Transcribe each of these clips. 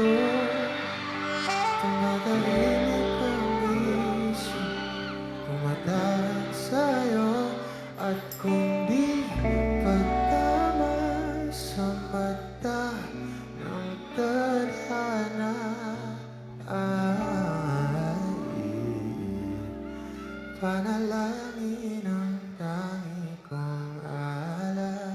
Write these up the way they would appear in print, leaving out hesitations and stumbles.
mundo, tumatahimik ang isip, tumataan sa'yo. At kung di pagtama sa mata ng tadhana, ay panalangin ang tangi kong alay.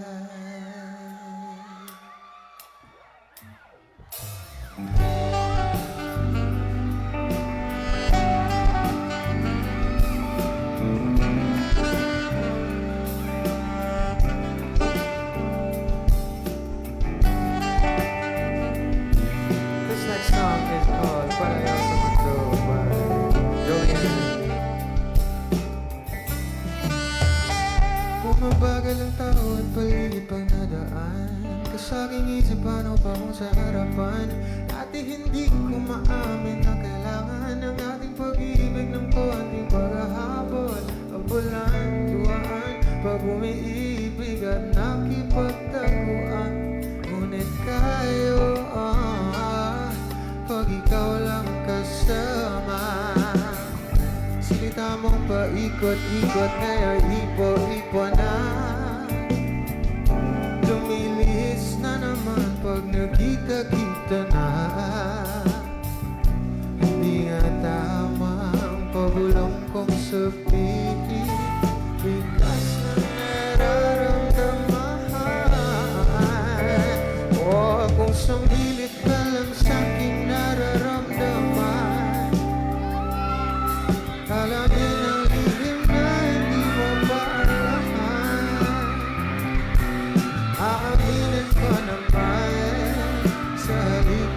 This next song is called Palayaw sa Mundo by Julian. Bumabagal ang tao at paligid pang nadaan, kasaging isip paano pa kung sa harapan. Dati hindi ko maamin na kailangan ng ating pag-ibig ng konting paghahabol. Abulan, tuwaan, pag umiibig at nakipagtaguan. Ngunit kayo, pag ikaw lang kasama, salita mong paikot-ikot, ngayon ipo-ipo na. Lumilihis na naman pag nagkita-kita na. Hindi nga tama ang pabulong kong sabihin, biglas na nararamdaman. O kung sumilip ka lang sa'king nararamdaman, alamin ang lihim na hindi mo maalaman. Aaminin ko naman sa halip